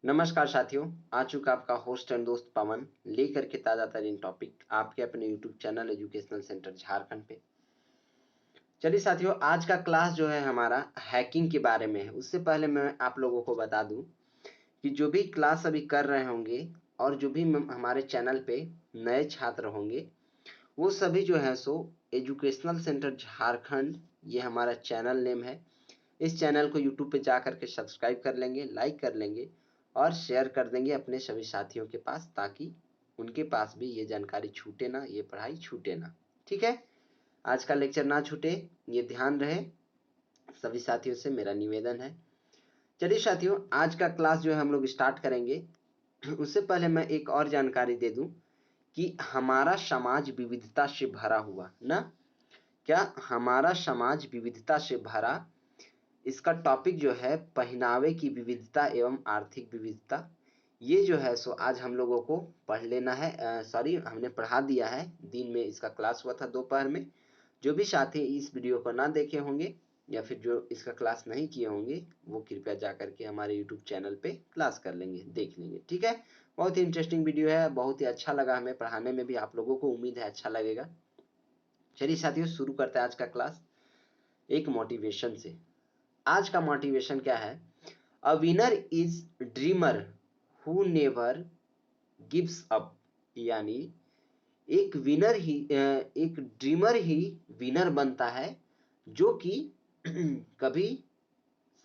नमस्कार साथियों, आ चुका आपका होस्ट एंड दोस्त पवन लेकर के ताजा तरीन टॉपिक आपके अपने YouTube channel educational centre Jharkhand पे। चलिए साथियों, आज का क्लास जो है हमारा हैकिंग के बारे में है। उससे पहले मैं आप लोगों को बता दूं कि जो भी क्लास अभी कर रहे होंगे और जो भी हमारे चैनल पे नए छात्र होंगे, वो सभी जो है सो एजुकेशनल सेंटर झारखंड, ये हमारा चैनल नेम है। इस चैनल को यूट्यूब पे जा करके सब्सक्राइब कर लेंगे, लाइक कर लेंगे और शेयर कर देंगे अपने सभी साथियों के पास, ताकि उनके पास भी ये जानकारी छूटे ना, ये पढ़ाई छूटे ना। ठीक है, आज का लेक्चर ना छूटे, ये ध्यान रहे। सभी साथियों से मेरा निवेदन है। चलिए साथियों, आज का क्लास जो है हम लोग स्टार्ट करेंगे। उससे पहले मैं एक और जानकारी दे दूं कि हमारा समाज विविधता से भरा हुआ ना, क्या हमारा समाज विविधता से भरा, इसका टॉपिक जो है पहनावे की विविधता एवं आर्थिक विविधता। ये जो है सो आज हम लोगों को पढ़ लेना है। सॉरी, हमने पढ़ा दिया है, दिन में इसका क्लास हुआ था दोपहर में। जो भी साथी इस वीडियो को ना देखे होंगे या फिर जो इसका क्लास नहीं किए होंगे, वो कृपया जा करके हमारे यूट्यूब चैनल पे क्लास कर लेंगे, देख लेंगे। ठीक है, बहुत ही इंटरेस्टिंग वीडियो है, बहुत ही अच्छा लगा हमें पढ़ाने में भी, आप लोगों को उम्मीद है अच्छा लगेगा। चलिए साथियों, शुरू करते हैं आज का क्लास एक मोटिवेशन से। आज का मोटिवेशन क्या है? A winner is dreamer who never gives up. यानी एक ड्रीमर ही विनर बनता है, जो कि कभी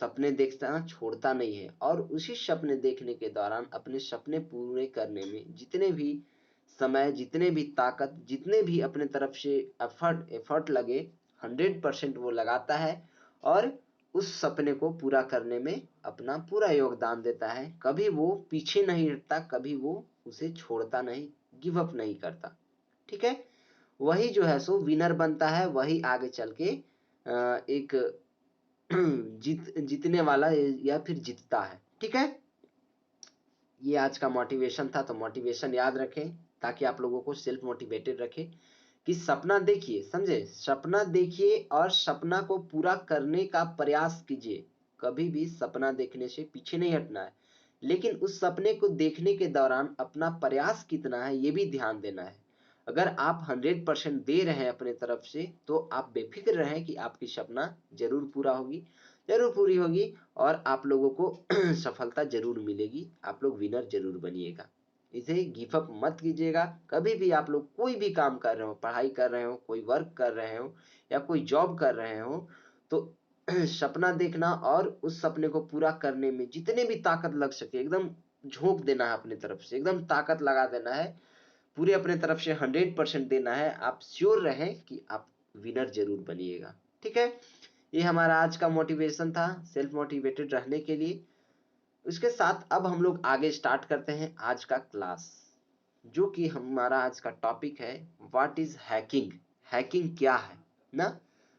सपने देखना छोड़ता नहीं है और उसी सपने देखने के दौरान अपने सपने पूरे करने में जितने भी समय, जितने भी ताकत, जितने भी अपने तरफ से एफर्ट लगे, 100% वो लगाता है और उस सपने को पूरा करने में अपना पूरा योगदान देता है। कभी वो पीछे नहीं हटता, कभी वो उसे छोड़ता नहीं, गिव अप नहीं करता। ठीक है, वही जो है सो विनर बनता है, वही आगे चल के एक जीतने वाला या फिर जीतता है। ठीक है, ये आज का मोटिवेशन था। तो मोटिवेशन याद रखें ताकि आप लोगों को सेल्फ मोटिवेटेड रखे कि सपना देखिए, समझे, सपना देखिए और सपना को पूरा करने का प्रयास कीजिए। कभी भी सपना देखने से पीछे नहीं हटना है, लेकिन उस सपने को देखने के दौरान अपना प्रयास कितना है ये भी ध्यान देना है। अगर आप 100% दे रहे हैं अपने तरफ से, तो आप बेफिक्र रहें कि आपकी सपना जरूर पूरा होगी, जरूर पूरी होगी और आप लोगों को सफलता जरूर मिलेगी, आप लोग विनर जरूर बनिएगा। इसे गिव अप मत कीजिएगा। कभी भी आप लोग कोई भी काम कर रहे हो, पढ़ाई कर रहे हो, कोई वर्क कर रहे हो या कोई जॉब कर रहे हो, तो सपना देखना और उस सपने को पूरा करने में जितने भी ताकत लग सके एकदम झोंक देना है, अपनी तरफ से एकदम ताकत लगा देना है, पूरे अपने तरफ से 100% देना है। आप श्योर रहें कि आप विनर जरूर बनिएगा। ठीक है, ये हमारा आज का मोटिवेशन था, सेल्फ मोटिवेटेड रहने के लिए। उसके साथ अब हम लोग आगे स्टार्ट करते हैं आज का क्लास, जो कि हमारा आज का टॉपिक है व्हाट इज हैकिंग। हैकिंग क्या है ना,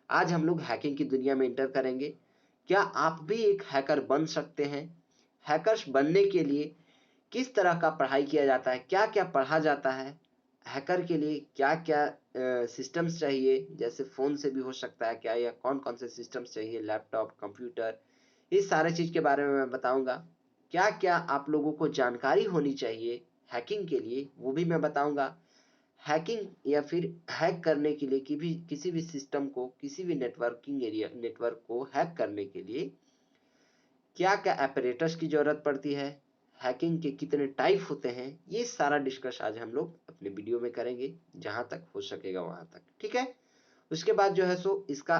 आज हम लोग हैकिंग की दुनिया में एंटर करेंगे। क्या आप भी एक हैकर बन सकते हैं? हैकर्स बनने के लिए किस तरह का पढ़ाई किया जाता है, क्या क्या पढ़ा जाता है, हैकर के लिए क्या क्या सिस्टम्स चाहिए, जैसे फ़ोन से भी हो सकता है क्या, या कौन कौन से सिस्टम्स चाहिए, लैपटॉप, कंप्यूटर, इस सारे चीज़ के बारे में मैं बताऊंगा। क्या क्या आप लोगों को जानकारी होनी चाहिए हैकिंग के लिए, वो भी मैं बताऊंगा। हैकिंग या फिर हैक करने के लिए किसी भी सिस्टम को, किसी भी नेटवर्क को हैक करने के लिए क्या क्या apparatus की जरूरत पड़ती है, हैकिंग के कितने टाइप होते हैं, ये सारा डिस्कस आज हम लोग अपने वीडियो में करेंगे, जहां तक हो सकेगा वहां तक। ठीक है, उसके बाद जो है सो इसका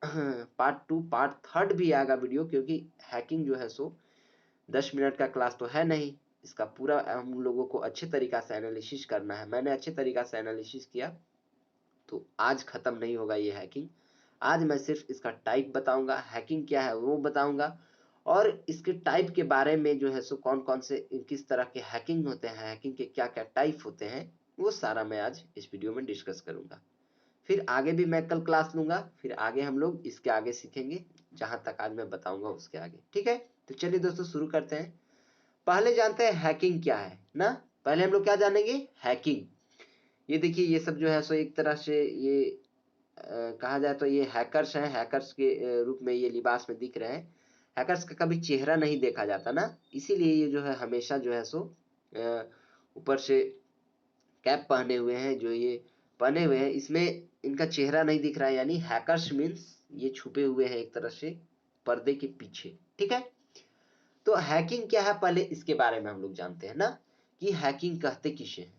पार्ट 2, पार्ट 3 भी आएगा वीडियो, क्योंकि हैकिंग जो है सो 10 मिनट का क्लास तो है नहीं, इसका पूरा हम लोगों को अच्छे तरीका से एनालिसिस करना है। मैंने अच्छे तरीका से एनालिसिस किया, तो आज खत्म नहीं होगा ये हैकिंग। आज मैं सिर्फ इसका टाइप बताऊंगा, हैकिंग क्या है वो बताऊंगा, और इसके टाइप के बारे में जो है सो कौन कौन से किस तरह के हैकिंग होते हैं, हैकिंग के क्या क्या टाइप होते हैं, वो सारा मैं आज इस वीडियो में डिस्कस करूंगा। फिर आगे भी मैं कल क्लास लूंगा, फिर आगे हम लोग इसके आगे सीखेंगे, जहां तक आज मैं बताऊंगा उसके आगे। ठीक है, तो चलिए दोस्तों शुरू करते हैं। पहले जानते हैं हैकिंग क्या है ना। पहले हम लोग क्या जानेंगे, हैकिंग। ये देखिए, ये सब जो है सो एक तरह से ये कहा जाए तो ये हैकर्स हैं, हैकर्स के रूप में ये लिबास में दिख रहे हैं। हैकर्स का कभी चेहरा नहीं देखा जाता ना, इसीलिए ये जो है हमेशा जो है सो ऊपर से कैप पहने हुए हैं, जो ये पहने हुए हैं इसमें इनका चेहरा नहीं दिख रहा है, यानी हैकर्स मीन्स ये छुपे हुए हैं एक तरह से पर्दे के पीछे। ठीक है, तो हैकिंग क्या है पहले इसके बारे में हम लोग जानते हैं ना, कि हैकिंग कहते किसे हैं।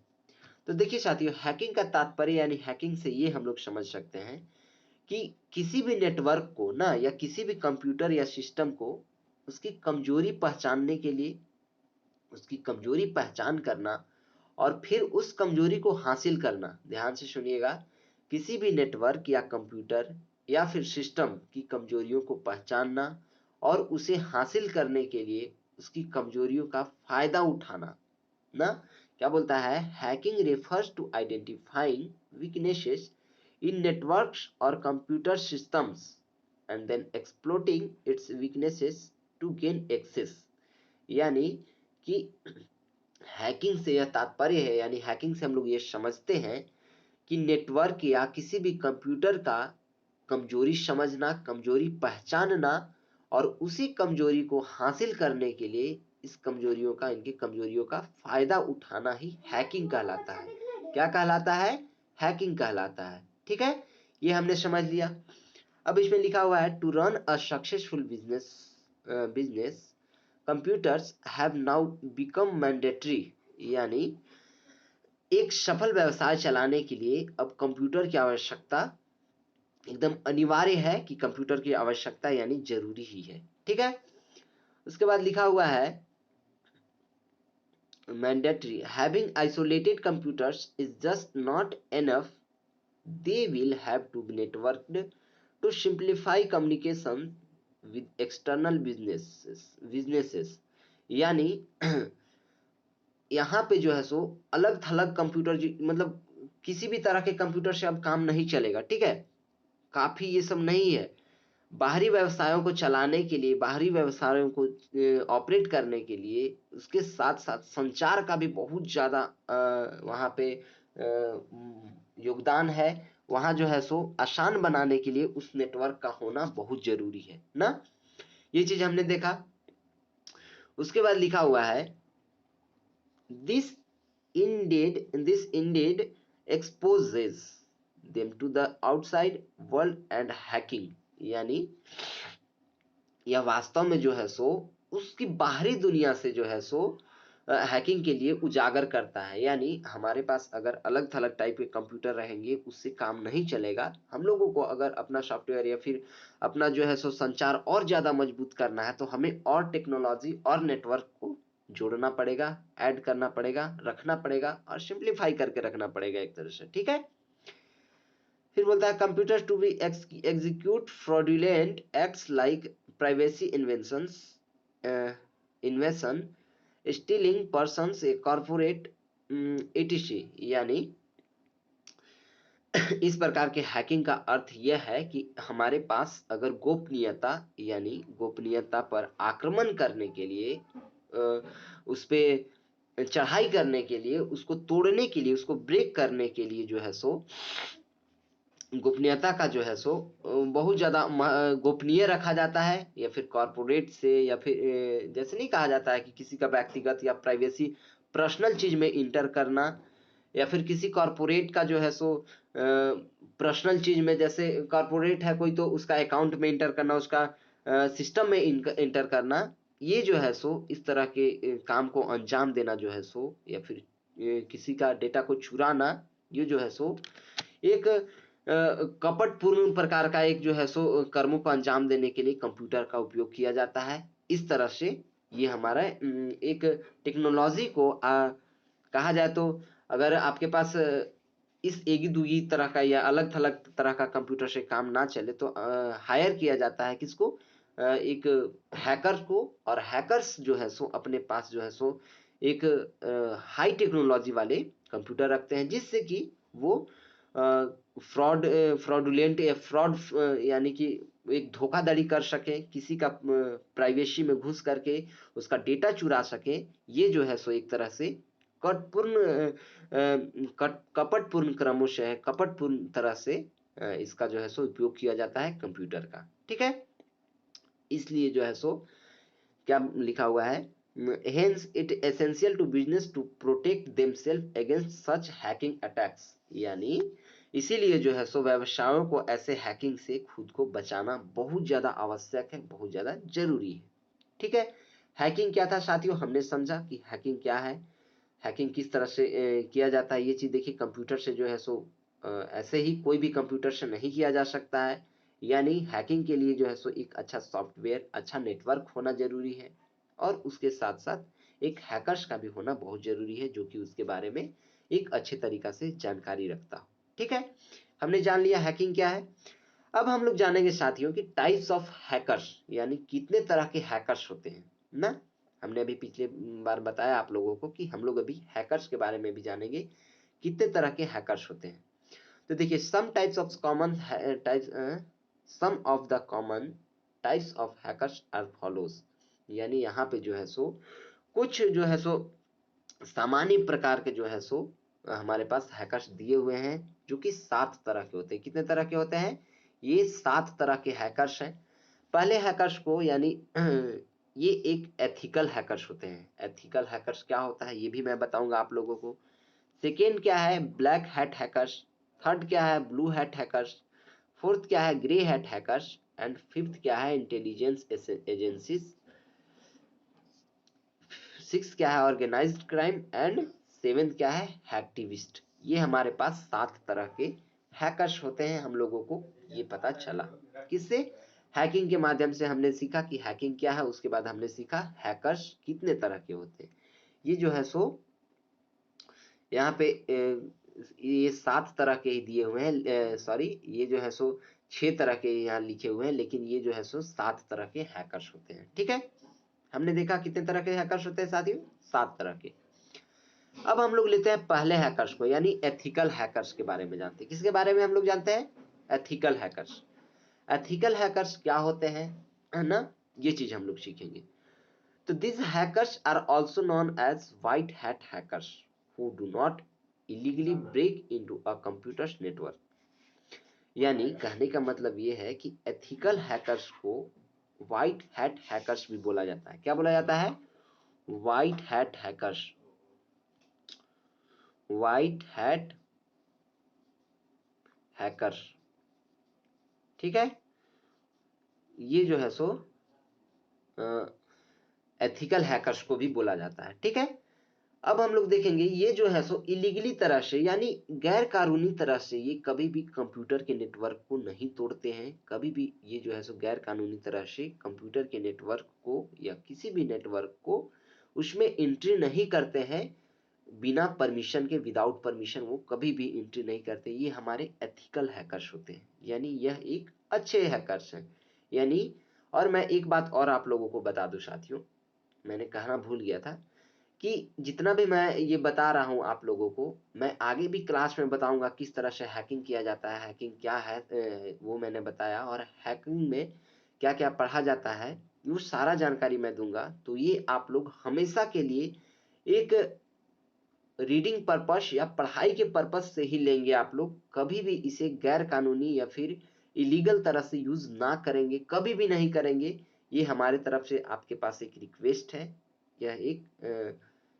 तो देखिए साथियों, हैकिंग का तात्पर्य यानी हैकिंग से ये हम लोग समझ सकते हैं कि किसी भी नेटवर्क को ना, या किसी भी कंप्यूटर या सिस्टम को उसकी कमजोरी पहचानने के लिए उसकी कमजोरी पहचान करना और फिर उस कमजोरी को हासिल करना। ध्यान से सुनिएगा, किसी भी नेटवर्क या कंप्यूटर या फिर सिस्टम की कमजोरियों को पहचानना और उसे हासिल करने के लिए उसकी कमजोरियों का फायदा उठाना ना। क्या बोलता है, hacking refers to identifying weaknesses in networks और computer systems and then exploiting its weaknesses to gain access. यानी कि हैकिंग से यह तात्पर्य है, यानी हैकिंग से हम लोग ये समझते हैं कि नेटवर्क या किसी भी कंप्यूटर का कमजोरी समझना, कमजोरी पहचानना और उसी कमजोरी को हासिल करने के लिए इनकी कमजोरियों का फायदा उठाना ही हैकिंग कहलाता है। क्या कहलाता है, हैकिंग कहलाता है। ठीक है, ये हमने समझ लिया। अब इसमें लिखा हुआ है to run a successful business computers have now become mandatory. यानी एक सफल व्यवसाय चलाने के लिए अब कंप्यूटर की आवश्यकता एकदम अनिवार्य है, कि कंप्यूटर की आवश्यकता यानी जरूरी ही है। ठीक है, उसके बाद लिखा हुआ है mandatory having isolated computers is just not enough, they will have to be networked to simplify communication with external businesses। यानी यहाँ पे जो है सो अलग थलग कंप्यूटर, मतलब किसी भी तरह के कंप्यूटर से अब काम नहीं चलेगा। ठीक है, काफी ये सब नहीं है। बाहरी व्यवसायों को चलाने के लिए, बाहरी व्यवसायों को ऑपरेट करने के लिए उसके साथ साथ संचार का भी बहुत ज्यादा वहाँ पे योगदान है। वहाँ जो है सो आसान बनाने के लिए उस नेटवर्क का होना बहुत जरूरी है ना, ये चीज हमने देखा। उसके बाद लिखा हुआ है this indeed exposes them to the outside world and hacking। यानी यह वास्तव में जो है सो उसकी बाहरी दुनिया से जो है सो हैकिंग के लिए उजागर करता है। यानी हमारे पास अगर अलग थलग टाइप के कंप्यूटर रहेंगे उससे काम नहीं चलेगा। हम लोगों को अगर अपना सॉफ्टवेयर या फिर अपना जो है सो संचार और ज्यादा मजबूत करना है तो हमें और टेक्नोलॉजी और नेटवर्क को जोड़ना पड़ेगा, ऐड करना पड़ेगा, रखना पड़ेगा और सिंप्लीफाई करके रखना पड़ेगा एक तरह से। ठीक है, फिर बोलता है computer to be execute fraudulent acts like privacy invasion stealing persons a corporate etc। यानी इस प्रकार के हैकिंग का अर्थ यह है कि हमारे पास अगर गोपनीयता यानी गोपनीयता पर आक्रमण करने के लिए, उस पे चढ़ाई करने के लिए, उसको तोड़ने के लिए, उसको ब्रेक करने के लिए जो है सो गोपनीयता का जो है सो बहुत ज्यादा गोपनीय रखा जाता है, या फिर कॉर्पोरेट से, या फिर जैसे नहीं कहा जाता है कि किसी का व्यक्तिगत या प्राइवेसी पर्सनल चीज में इंटर करना, या फिर किसी कॉर्पोरेट का जो है सो पर्सनल चीज में, जैसे कॉर्पोरेट है कोई तो उसका अकाउंट में इंटर करना, उसका सिस्टम में इंटर करना, ये जो है सो इस तरह के काम को अंजाम देना जो है सो, या फिर किसी का डेटा को चुराना, ये जो है सो एक कपटपूर्ण प्रकार का एक जो है सो कर्मों को अंजाम देने के लिए कंप्यूटर का उपयोग किया जाता है। इस तरह से ये हमारा एक टेक्नोलॉजी को कहा जाए तो अगर आपके पास इस एगी दूगी तरह का या अलग थलग तरह का कंप्यूटर से काम ना चले तो हायर किया जाता है किसको, एक हैकर को। और हैकर्स जो है सो अपने पास जो है सो एक हाई टेक्नोलॉजी वाले कंप्यूटर रखते हैं, जिससे कि वो फ्रॉडुलेंट या फ्रॉड यानी कि एक धोखाधड़ी कर सके, किसी का प्राइवेसी में घुस करके उसका डेटा चुरा सके। ये जो है सो एक तरह से कपटपूर्ण क्रमों से है, कपटपूर्ण तरह से इसका जो है सो उपयोग किया जाता है कंप्यूटर का, ठीक है। इसलिए जो है सो क्या लिखा हुआ है, hence it essential to business to protect themselves against such hacking attacks, यानी इसीलिए जो है सो व्यवसायों को ऐसे हैकिंग से खुद को बचाना बहुत ज्यादा आवश्यक है, बहुत ज्यादा जरूरी है, ठीक है। हैकिंग क्या था साथियों, हमने समझा कि हैकिंग क्या है, हैकिंग किस तरह से किया जाता है। ये चीज देखिए, कंप्यूटर से जो है सो ऐसे ही कोई भी कंप्यूटर से नहीं किया जा सकता है, यानी हैकिंग के लिए जो है सो एक अच्छा सॉफ्टवेयर, अच्छा नेटवर्क होना जरूरी है, और उसके साथ साथ एक हैकर्स का भी होना बहुत जरूरी है, जो कि उसके बारे में एक अच्छे तरीका से जानकारी रखता हो, ठीक है। हमने जान लिया हैकिंग क्या है। अब हम लोग जानेंगे साथियों कि टाइप्स ऑफ हैकर्स, यानी कितने तरह के हैकर्स होते हैं ना। हमने अभी पिछले बार बताया आप लोगों को कि हम लोग अभी हैकर्स के बारे में भी जानेंगे, कितने तरह के हैकर्स होते हैं। तो देखिए, some of the common types of hackers are follows, यानी यहाँ पे जो है सो कुछ जो है सो सामान्य प्रकार के जो है सो हमारे पास हैकर्स दिए हुए हैं, जो कि 7 तरह के होते हैं। कितने तरह के होते हैं, ये 7 तरह के हैकर्स हैं। पहले हैकर्स को, यानी ये एक एथिकल हैकर्स होते हैं। एथिकल हैकर्स क्या होता है ये भी मैं बताऊंगा आप लोगों को। सेकेंड क्या है, ब्लैक हैट हैकर्स। थर्ड क्या है, ब्लू हैट हैकर्स। फोर्थ क्या है, grey hat hackers. And fifth क्या है, इंटेलिजेंस एजेंसीज। सिक्स क्या है, ऑर्गेनाइज्ड क्राइम। एंड सेवेंथ क्या है, हैक्टिविस्ट। ये हमारे पास 7 तरह के हैकर्स होते हैं। हम लोगों को ये पता चला किससे, हैकिंग के माध्यम से हमने सीखा कि हैकिंग क्या है। उसके बाद हमने सीखा हैकर्स कितने तरह के होते हैं। ये जो है सो यहाँ पे ये 7 तरह के ही दिए हुए हैं, सॉरी ये जो है सो 6 तरह के यहाँ लिखे हुए हैं, लेकिन ये जो है सो 7 तरह के हैकर्स होते हैं, ठीक है। हमने देखा कितने तरह के हैकर्स होते हैं साथियों, 7 तरह के। अब हम लोग लेते हैं पहले हैकर्स को, यानी एथिकल हैकर्स के बारे में जानते हैं। किसके बारे में हम लोग जानते हैं, एथिकल हैकर्स। एथिकल हैकर्स क्या होते हैं, है ना, ये चीज हम लोग सीखेंगे। तो this hackers are also known as white hat hackers who do not illegally break into a computers network. यानी कहने का मतलब ये है कि एथिकल हैकर्स को व्हाइट हैट हैकर्स भी बोला जाता है। क्या बोला जाता है, white hat hackers. White hat hackers, ठीक है। ये जो है सो एथिकल हैकर्स को भी बोला जाता है, ठीक है। अब हम लोग देखेंगे ये जो है सो इलीगली तरह से, यानी गैर कानूनी तरह से ये कभी भी कंप्यूटर के नेटवर्क को नहीं तोड़ते हैं। कभी भी ये जो है सो गैर कानूनी तरह से कंप्यूटर के नेटवर्क को या किसी भी नेटवर्क को उसमें एंट्री नहीं करते हैं। बिना परमिशन के, विदाउट परमिशन वो कभी भी एंट्री नहीं करते। ये हमारे एथिकल हैकर्स होते हैं, यानी यह एक अच्छे हैकर्स हैं, यानी। और मैं एक बात और आप लोगों को बता दूं साथियों, मैंने कहना भूल गया था कि जितना भी मैं ये बता रहा हूं आप लोगों को, मैं आगे भी क्लास में बताऊंगा किस तरह से हैकिंग किया जाता है, हैकिंग क्या है वो मैंने बताया, और हैकिंग में क्या क्या पढ़ा जाता है वो सारा जानकारी मैं दूंगा। तो ये आप लोग हमेशा के लिए एक रीडिंग पर्पस या पढ़ाई के पर्पस से ही लेंगे। आप लोग कभी भी इसे गैर कानूनी या फिर इलीगल तरह से यूज ना करेंगे, कभी भी नहीं करेंगे। ये हमारे तरफ से आपके पास एक रिक्वेस्ट है, यह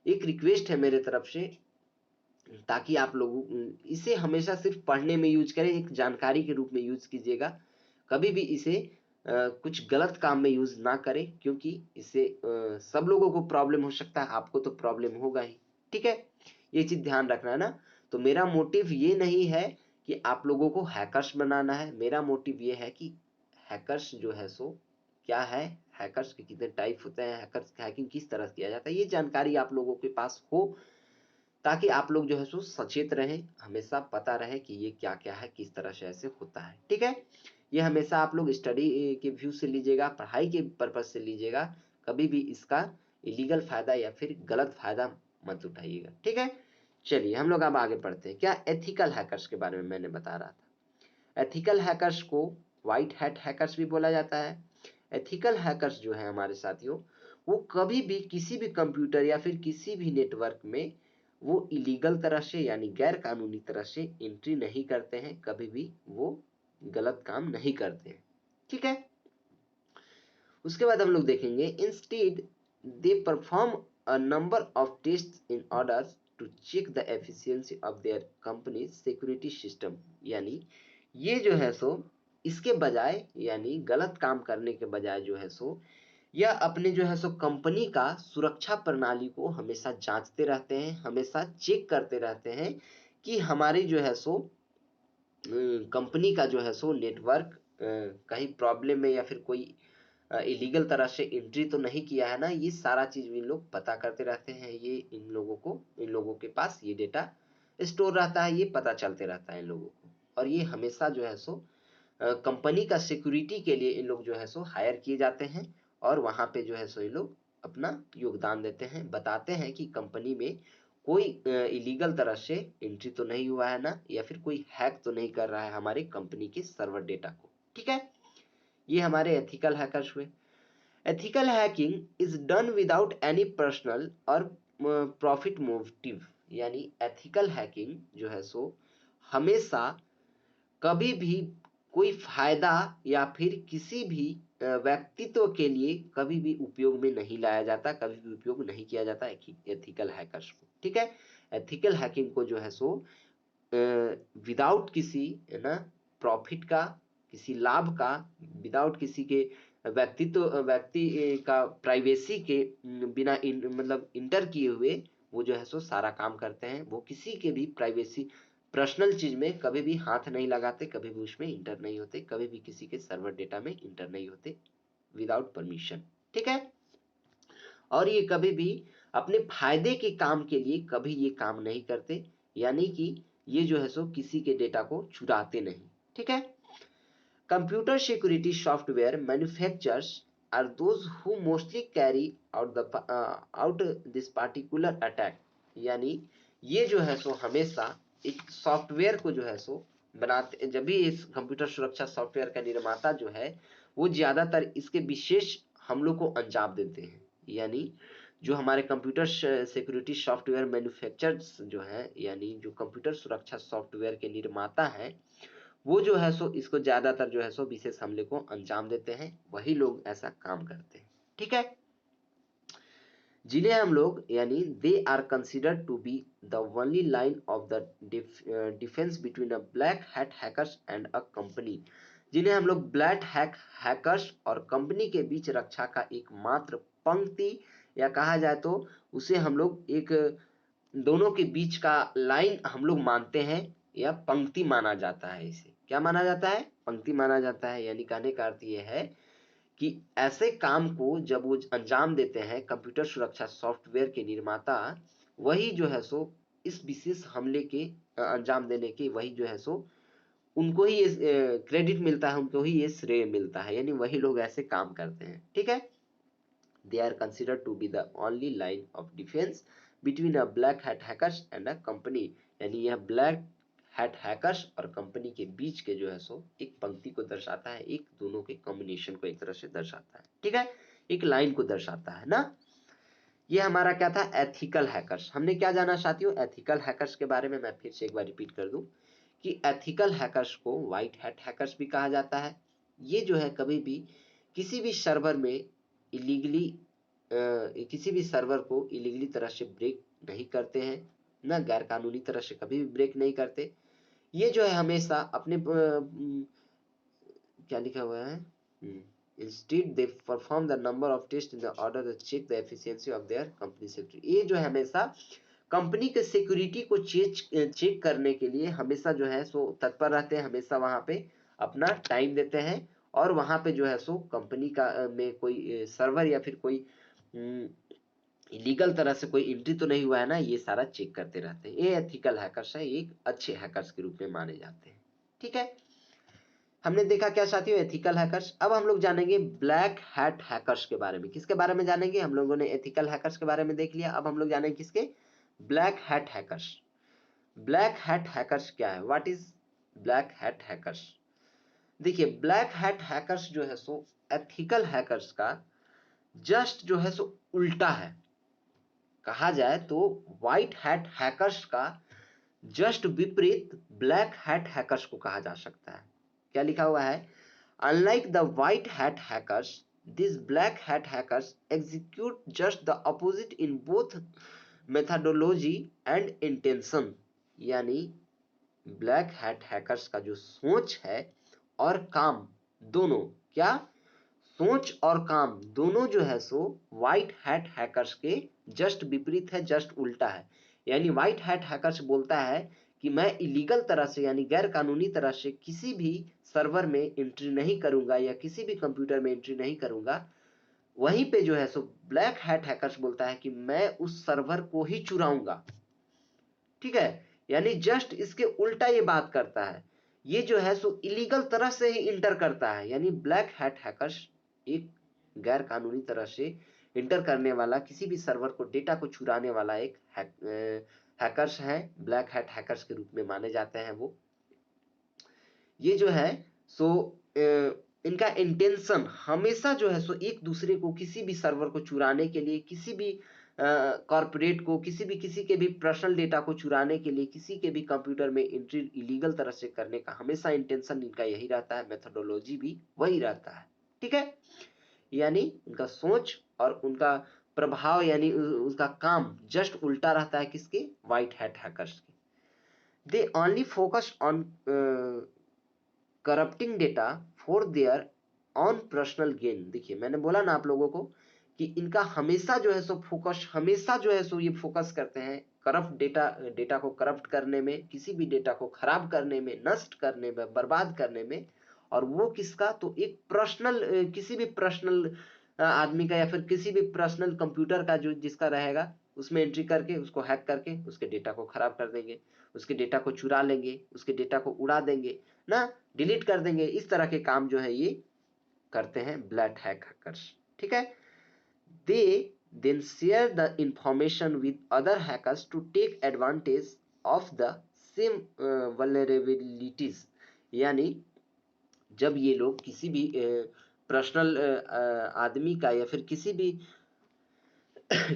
एक रिक्वेस्ट है मेरे तरफ से, ताकि आप लोग इसे हमेशा सिर्फ पढ़ने में यूज करें, एक जानकारी के रूप में यूज कीजिएगा। कभी भी इसे कुछ गलत काम में यूज ना करें, क्योंकि इससे सब लोगों को प्रॉब्लम हो सकता है, आपको तो प्रॉब्लम होगा ही, ठीक है। ये चीज ध्यान रखना है ना। तो मेरा मोटिव ये नहीं है कि आप लोगों को हैकर्स बनाना है, मेरा मोटिव ये है कि हैकर्स जो है सो क्या है, हैकर्स के कितने टाइप होते हैं, हैकर्स हैकिंग किस तरह किया जाता है, ये जानकारी आप लोगों के पास हो, ताकि आप लोग जो है सो सचेत रहें, हमेशा पता रहे कि ये क्या क्या है, किस तरह से ऐसे होता है, ठीक है। ये हमेशा आप लोग स्टडी के व्यू से लीजिएगा, पढ़ाई के पर्पज से लीजिएगा। कभी भी इसका इलीगल फायदा या फिर गलत फायदा मत उठाइएगा, ठीक है। चलिए हम लोग अब आगे बढ़ते हैं। क्या एथिकल हैकर्स के बारे में मैंने बता रहा था। एथिकल हैकर्स को व्हाइट हैट हैकर्स भी बोला जाता है। एथिकल हैकर्स जो है हमारे साथियों, वो कभी भी किसी भी कंप्यूटर या फिर किसी भी नेटवर्क में वो इलीगल तरह से यानी गैर कानूनी तरह से एंट्री नहीं करते हैं, कभी भी वो गलत काम नहीं करते हैं। ठीक है, उसके बाद हम लोग देखेंगे instead they perform a number of test in order to check the efficiency of their company security system. यानी ये जो है सो इसके बजाय यानी गलत काम करने के बजाय जो है सो यह अपने जो है सो कंपनी का सुरक्षा प्रणाली को हमेशा जांचते रहते हैं, हमेशा चेक करते रहते हैं कि हमारी जो है सो कंपनी का जो है सो नेटवर्क कहीं प्रॉब्लम में या फिर कोई इलीगल तरह से एंट्री तो नहीं किया है ना। ये सारा चीज इन लोग पता करते रहते हैं। ये इन लोगों के पास ये डेटा स्टोर रहता है, ये पता चलते रहता है इन लोगों को। और ये हमेशा जो है सो कंपनी का सिक्योरिटी के लिए इन लोग जो है सो हायर किए जाते हैं और वहां पे जो है सो ये लोग अपना योगदान देते हैं, बताते हैं कि कंपनी में कोई इलीगल तरह से एंट्री तो नहीं हुआ है ना, या फिर कोई हैक तो नहीं कर रहा है हमारे कंपनी के सर्वर डेटा को। ठीक है, ये हमारे एथिकल हैकर्स हुए। Ethical hacking is done without any personal और प्रॉफिट मोटिव। यानी एथिकल हैकिंग जो है सो हमेशा कभी भी कोई फायदा या फिर किसी भी व्यक्तित्व के लिए कभी भी उपयोग में नहीं लाया जाता, कभी भी उपयोग नहीं किया जाता एथिकल हैकर्स को। ठीक है, एथिकल हैकिंग को जो है सो विदाउट किसी है ना प्रॉफिट का, किसी लाभ का, विदाउट किसी के व्यक्ति का प्राइवेसी के बिना मतलब इंटर किए हुए वो जो है सो सारा काम करते हैं। वो किसी के भी प्राइवेसी पर्सनल चीज में कभी भी हाथ नहीं लगाते, कभी भी उसमें इंटर नहीं होते, कभी भी किसी के सर्वर डेटा में इंटर नहीं होते विदाउट परमिशन। ठीक है, और ये कभी भी अपने फायदे के काम के लिए कभी ये काम नहीं करते, यानी कि ये जो है सो किसी के डेटा को चुराते नहीं। ठीक है, computer security software manufacturers are those who mostly carry out this particular attack. यानी ये जो है सो हमेशा एक सॉफ्टवेयर को जो है सो बनाते, जब भी इस कंप्यूटर सुरक्षा सॉफ्टवेयर का निर्माता जो है वो ज्यादातर इसके विशेष हमलों को अंजाम देते हैं। यानी जो हमारे कंप्यूटर सिक्योरिटी सॉफ्टवेयर मैन्युफैक्चरर्स जो है, यानी जो कंप्यूटर सुरक्षा सॉफ्टवेयर के निर्माता हैं, वो जो है सो इसको ज्यादातर जो है सो विशेष हमले को अंजाम देते हैं, वही लोग ऐसा काम करते हैं। ठीक है, जिन्हें हम लोग यानी they are considered to be the only line of the defence between a black hat hackers and a company. जिन्हें हम लोग ब्लैक हैकर्स और कंपनी के बीच रक्षा का एकमात्र पंक्ति या कहा जाए तो उसे हम लोग एक दोनों के बीच का लाइन हम लोग मानते हैं, या पंक्ति माना जाता है। इसे क्या माना जाता है? पंक्ति माना जाता है। यानी कहने का अर्थ यह है कि ऐसे काम को जब वो अंजाम देते हैं कंप्यूटर सुरक्षा सॉफ्टवेयर के निर्माता, वही जो है सो इस विशेष हमले के अंजाम देने के वही जो है सो उनको ही ये क्रेडिट मिलता है, उनको ही ये श्रेय मिलता है, यानी वही लोग ऐसे काम करते हैं। ठीक है, they are considered to be the only line of defense between a black hat hackers and a company। यानी यह ब्लैक हैट हैकर्स और कंपनी के बीच के जो है सो एक पंक्ति को दर्शाता है, एक दोनों के कॉम्बिनेशन को एक तरह से दर्शाता है। ठीक है, एक लाइन को दर्शाता है ना। ये हमारा क्या था? Ethical hackers. हमने क्या जाना साथियों? एथिकल हैकर्स के बारे में मैं फिर से एक बार रिपीट कर दूं कि एथिकल हैकर्स को व्हाइट हैट हैकर्स भी कहा जाता है। ये जो है कभी भी किसी भी सर्वर में इलीगली किसी भी सर्वर को इलीगली तरह से ब्रेक नहीं करते हैं ना, गैर कानूनी तरह से कभी भी ब्रेक नहीं करते। ये जो है हमेशा अपने क्या लिखा हुआ है, instead they perform the number of tests in the order to check the efficiency of their company security। ये जो है हमेशा कंपनी के सिक्योरिटी को चेक करने के लिए हमेशा जो है सो तत्पर रहते हैं, हमेशा वहां पे अपना टाइम देते हैं और वहां पे जो है सो कंपनी का में कोई सर्वर या फिर कोई इलीगल तरह से कोई एंट्री तो नहीं हुआ है ना, ये सारा चेक करते रहते हैं। ये एथिकल हैकर्स है, एक अच्छे हैकर्स के रूप में माने जाते हैं। ठीक है, हमने देखा क्या साथियों? Ethical hackers. अब हम लोग जानेंगे ब्लैक हैट हैकर्स के बारे में। किसके बारे में जानेंगे? हम लोगों ने एथिकल हैकर्स के बारे में देख लिया, अब हम लोग जानेंगे किसके? Black hat hackers. Black hat hackers क्या है? What is black hat hackers? देखिए, ब्लैक हैट हैकर्स जो है सो एथिकल हैकर्स का जस्ट जो है सो उल्टा है। कहा जाए तो व्हाइट हैट हैकर्स का जस्ट विपरीत ब्लैक हैट हैकर्स को कहा जा सकता है। क्या लिखा हुआ है? Unlike the white hat hackers, this black hat hackers execute just the opposite in both methodology and intention. यानी ब्लैक हैट हैकर्स का जो सोच है और काम दोनों, क्या सोच और काम दोनों जो है सो व्हाइट हैट हैकर्स के जस्ट विपरीत है, जस्ट उल्टा है। यानी व्हाइट हैट हैकर्स बोलता है कि मैं इलीगल तरह से यानी गैर कानूनी तरह से किसी भी सर्वर में एंट्री नहीं करूंगा या किसी भी कंप्यूटर में एंट्री नहीं करूंगा। वहीं पे जो है सो ब्लैक हैट हैकर्स बोलता है कि मैं उस सर्वर को ही चुराऊंगा। ठीक है, यानी जस्ट इसके उल्टा ये बात करता है। ये जो है सो इलीगल तरह से ही इंटर करता है। यानी ब्लैक हैट हैकर्स एक गैर कानूनी तरह से इंटर करने वाला, किसी भी सर्वर को डेटा को चुराने वाला एक हैकर्स है, ब्लैक हैट हैकर्स के रूप में माने जाते हैं वो। ये जो है सो इनका इंटेंशन हमेशा जो है सो एक दूसरे को किसी भी सर्वर को चुराने के लिए, किसी भी कॉर्पोरेट को, किसी के भी पर्सनल डेटा को चुराने के लिए, किसी के भी कंप्यूटर में एंट्री इलीगल तरह से करने का हमेशा इंटेंशन इनका यही रहता है, मेथोडोलॉजी भी वही रहता है। ठीक है, यानी उनका सोच और उनका प्रभाव यानी उसका काम जस्ट उल्टा रहता है किसके? व्हाइट हैट हैकर्स के। They only focus on corrupting data for their on personal gain. देखिए मैंने बोला ना आप लोगों को कि इनका हमेशा जो है सो फोकस, हमेशा जो है सो ये फोकस करते हैं करप्ट डेटा को करप्ट करने में, किसी भी डेटा को खराब करने में, नष्ट करने में, बर्बाद करने में। और वो किसका? तो एक पर्सनल, किसी भी पर्सनल आदमी का या फिर किसी भी पर्सनल कंप्यूटर का जो जिसका रहेगा उसमें एंट्री करके, उसको हैक करके उसके डेटा को खराब कर देंगे, उसके डेटा को चुरा लेंगे, उसके डेटा को उड़ा देंगे ना, डिलीट कर देंगे। इस तरह के काम जो है ये करते हैं ब्लैक हैकर्स। ठीक है, they then share the information with other hackers to take advantage of the same vulnerabilities. यानी जब ये लोग किसी भी पर्सनल आदमी का या फिर किसी भी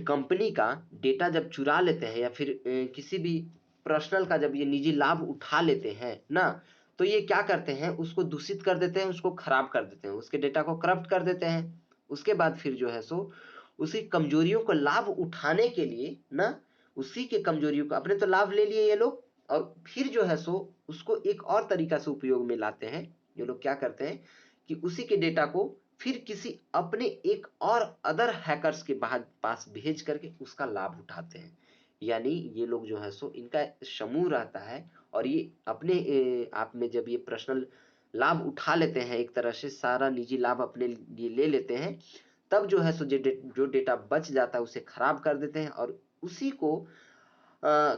कंपनी का डेटा जब चुरा लेते हैं या फिर किसी भी पर्सनल का जब ये निजी लाभ उठा लेते हैं ना, तो ये क्या करते हैं? उसको दूषित कर देते हैं, उसको खराब कर देते हैं, उसके डेटा को करप्ट कर देते हैं। उसके बाद फिर जो है सो उसी कमजोरियों को लाभ उठाने के लिए ना, उसी के कमजोरियों को, अपने तो लाभ ले लिए ये लोग और फिर जो है सो उसको एक और तरीका से उपयोग में लाते हैं। ये लोग क्या करते हैं कि उसी के डेटा को फिर किसी अपने एक और अदर हैकर्स के पास भेज करके उसका लाभ उठाते हैं। यानी ये लोग जो है सो इनका समूह रहता है और ये अपने आप में जब ये पर्सनल लाभ उठा लेते हैं, एक तरह से सारा निजी लाभ अपने लिए ले लेते हैं, तब जो है सो जो डेटा बच जाता है उसे खराब कर देते हैं और उसी को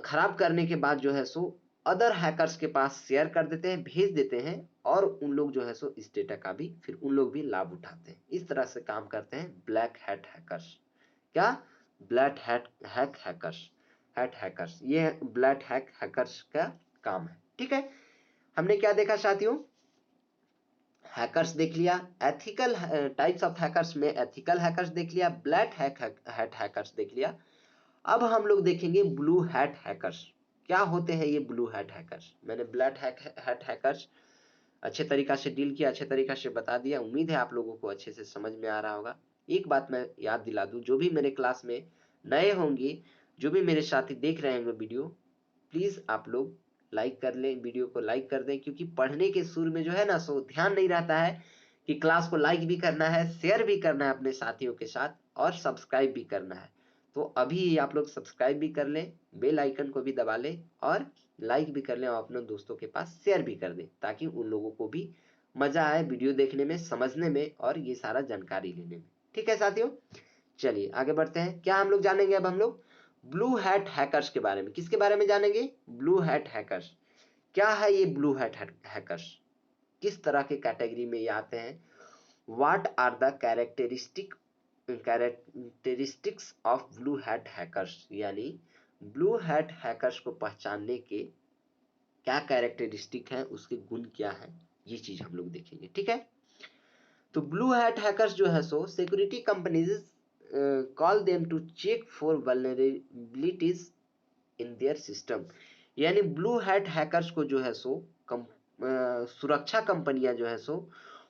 खराब करने के बाद जो है सो अदर हैकर्स के पास शेयर कर देते हैं, भेज देते हैं और उन लोग जो है सो इस डेटा का भी फिर उन लोग भी लाभ उठाते हैं। इस तरह से काम करते हैं ब्लैक हैट हैकर्स। क्या? ब्लैक हैकर्स, ये ब्लैक हैकर्स का काम है। ठीक है, हमने क्या देखा साथियों? हैकर्स देख लिया, एथिकल टाइप्स ऑफ हैकर्स में एथिकल हैकर्स देख लिया, ब्लैक हैट हैकर्स देख लिया। अब हम लोग देखेंगे ब्लू हैट हैकर्स। क्या होते हैं ये ब्लू हैट हैकर्स? मैंने ब्लैक हैट हैकर्स अच्छे तरीका से डील किया, अच्छे तरीका से बता दिया। उम्मीद है आप लोगों को अच्छे से समझ में आ रहा होगा। एक बात मैं याद दिला दूं, जो भी मेरे क्लास में नए होंगे, जो भी मेरे साथी देख रहे होंगे वीडियो, प्लीज आप लोग लाइक कर लें, वीडियो को लाइक कर दें, क्योंकि पढ़ने के सुर में जो है ना सो ध्यान नहीं रहता है कि क्लास को लाइक भी करना है, शेयर भी करना है अपने साथियों के साथ और सब्सक्राइब भी करना है। तो अभी आप लोग सब्सक्राइब भी कर लें, बेल आइकन को भी दबा लें और लाइक भी कर लें और अपने दोस्तों के पास शेयर भी कर दें, ताकि उन लोगों को भी मजा आए वीडियो देखने में, समझने में और ये सारा जानकारी लेने में। ठीक है साथियों, चलिए आगे बढ़ते हैं। क्या हम लोग जानेंगे अब? हम लोग ब्लू हैट हैकर्स के बारे में। किसके बारे में जानेंगे? Blue hat hackers. क्या है ये ब्लू हैट हैकर्स? किस तरह के कैटेगरी में ये आते हैं? What are the characteristics of blue hat hackers. यानी ब्लू हैट हैकर्स को पहचानने के क्या कैरेक्टरिस्टिक है, उसके गुण क्या है, ये चीज हम लोग देखेंगे। ठीक है, तो ब्लू हैट हैकर्स जो है so security companies call them to check for vulnerabilities in their system. यानी ब्लू हैट हैकर्स को जो है सो सुरक्षा कंपनियां जो है सो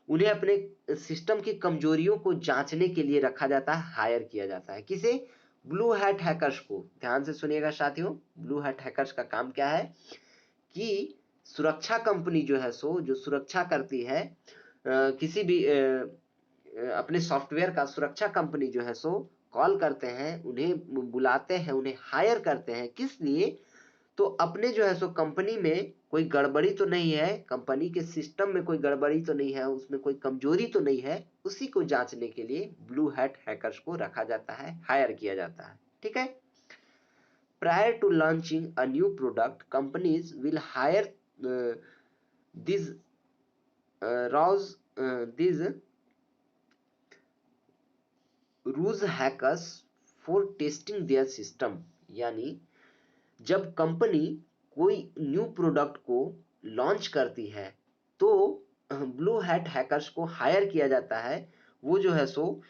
उन्हें अपने सिस्टम की कमजोरियों को जांचने के लिए रखा जाता है, हायर किया जाता है। किसे? ब्लू हैट हैकर्स को। ध्यान से सुनिएगा साथियों, ब्लू हैट हैकर्स का काम क्या है कि सुरक्षा कंपनी जो है सो जो सुरक्षा करती है किसी भी अपने सॉफ्टवेयर का, सुरक्षा कंपनी जो है सो कॉल करते हैं, उन्हें बुलाते हैं, उन्हें हायर करते हैं। किस लिए? तो अपने जो है सो कंपनी में कोई गड़बड़ी तो नहीं है, कंपनी के सिस्टम में कोई गड़बड़ी तो नहीं है, उसमें कोई कमजोरी तो नहीं है, उसी को जांचने के लिए ब्लू हैट हैकर्स को रखा जाता है, हायर किया जाता है। ठीक है। Prior to launching a new product, companies will hire these ruse hackers for testing their system। यानी जब कंपनी कोई न्यू प्रोडक्ट को लॉन्च करती है तो ब्लू हैट हैकर्स को हायर किया जाता है। वो जो है सो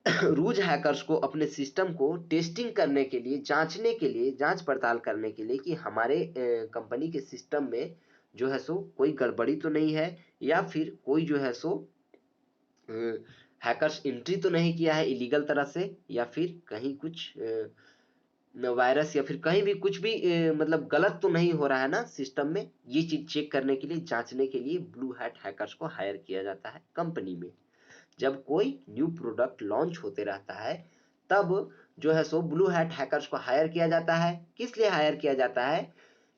रूज हैकर्स को अपने सिस्टम को टेस्टिंग करने के लिए, जांचने के लिए, जांच पड़ताल करने के लिए कि हमारे कंपनी के सिस्टम में जो है सो कोई गड़बड़ी तो नहीं है, या फिर कोई जो है सो हैकर्स एंट्री तो नहीं किया है इलीगल तरह से, या फिर कहीं कुछ वायरस या फिर कहीं भी कुछ भी मतलब गलत तो नहीं हो रहा है ना सिस्टम में। ये चीज चेक करने के लिए, जांचने के लिए ब्लू हैट हैकर्स को हायर किया जाता है कंपनी में। जब कोई न्यू प्रोडक्ट लॉन्च होते रहता है तब जो है सो ब्लू हैट हैकर्स को हायर किया जाता है। किस लिए हायर किया जाता है?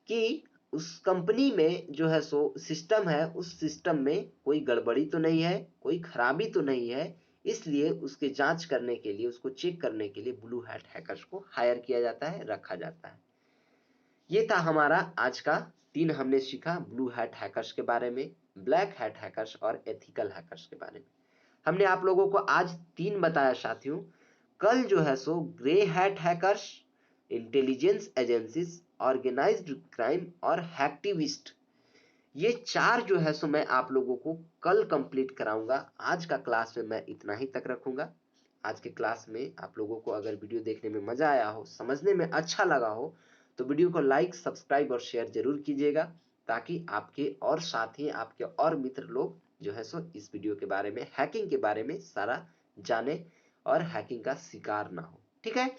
कि उस कंपनी में जो है सो सिस्टम है, उस सिस्टम में कोई गड़बड़ी तो नहीं है, कोई खराबी तो नहीं है, इसलिए उसके जांच करने के लिए, उसको चेक करने के लिए ब्लू हैट हैकर्स को हायर किया जाता है, रखा जाता है। ये था हमारा आज का 3 हमने सीखा ब्लू हैट हैकर्स के बारे में, ब्लैक हैट हैकर्स और एथिकल हैकर्स के बारे में। हमने आप लोगों को आज 3 बताया साथियों। कल जो है सो grey hat hackers, intelligence agencies, organised crime और हैक्टिविस्ट, ये 4 जो है सो मैं आप लोगों को कल कंप्लीट कराऊंगा। आज का क्लास में मैं इतना ही तक रखूंगा। आज के क्लास में आप लोगों को अगर वीडियो देखने में मजा आया हो, समझने में अच्छा लगा हो, तो वीडियो को लाइक, सब्सक्राइब और शेयर जरूर कीजिएगा, ताकि आपके और साथी, आपके और मित्र लोग जो है सो इस वीडियो के बारे में, हैकिंग के बारे में सारा जाने और हैकिंग का शिकार ना हो। ठीक है।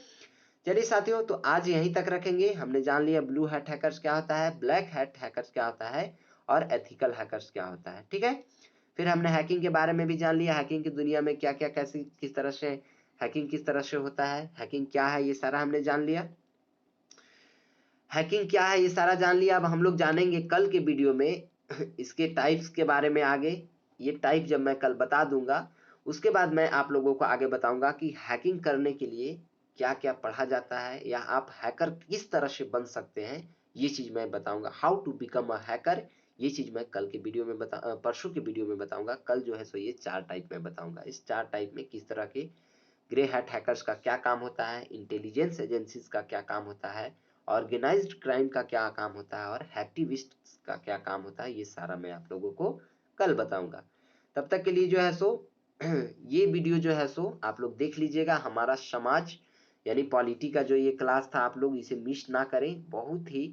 चलिए साथियों, तो आज यहीं तक रखेंगे। हमने जान लिया ब्लू हैट हैकर्स क्या होता है, ब्लैक हैट हैकर्स क्या होता है और एथिकल हैकर्स क्या होता है। ठीक है। फिर हमने हैकिंग के बारे में भी जान लिया, हैकिंग की दुनिया में क्या क्या, कैसे, किस तरह से हैकिंग किस तरह से होता है, हैकिंग क्या है, ये सारा हमने जान लिया। हैकिंग क्या है ये सारा जान लिया। अब हम लोग जानेंगे कल के वीडियो में इसके टाइप्स के बारे में आगे। ये टाइप जब मैं कल बता दूंगा, उसके बाद मैं आप लोगों को आगे बताऊंगा कि हैकिंग करने के लिए क्या क्या पढ़ा जाता है, या आप हैकर किस तरह से बन सकते हैं, ये चीज मैं बताऊंगा। How to become a hacker, ये चीज मैं कल के वीडियो में परसों के वीडियो में बताऊंगा। कल जो है सो ये 4 टाइप में बताऊंगा। इस 4 टाइप में किस तरह के ग्रे हैट हैकर्स का क्या काम होता है, इंटेलिजेंस एजेंसीज का क्या काम होता है, ऑर्गेनाइज्ड क्राइम का क्या काम होता है और हैक्टिविस्ट का क्या काम होता है, ये सारा मैं आप लोगों को कल बताऊंगा। तब तक के लिए जो है सो ये वीडियो जो है सो आप लोग देख लीजिएगा। हमारा समाज यानी पॉलिटी का जो ये क्लास था, आप लोग इसे मिस ना करें, बहुत ही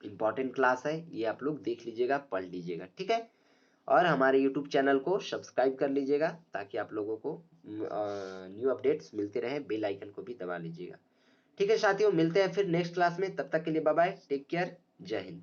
इंपॉर्टेंट क्लास है ये, आप लोग देख लीजिएगा, पढ़ लीजिएगा। ठीक है। और हमारे YouTube चैनल को सब्सक्राइब कर लीजिएगा, ताकि आप लोगों को न्यू अपडेट्स मिलते रहे। बेल आइकन को भी दबा लीजिएगा। ठीक है साथियों, मिलते हैं फिर नेक्स्ट क्लास में। तब तक के लिए बाय बाय, टेक केयर, जय हिंद।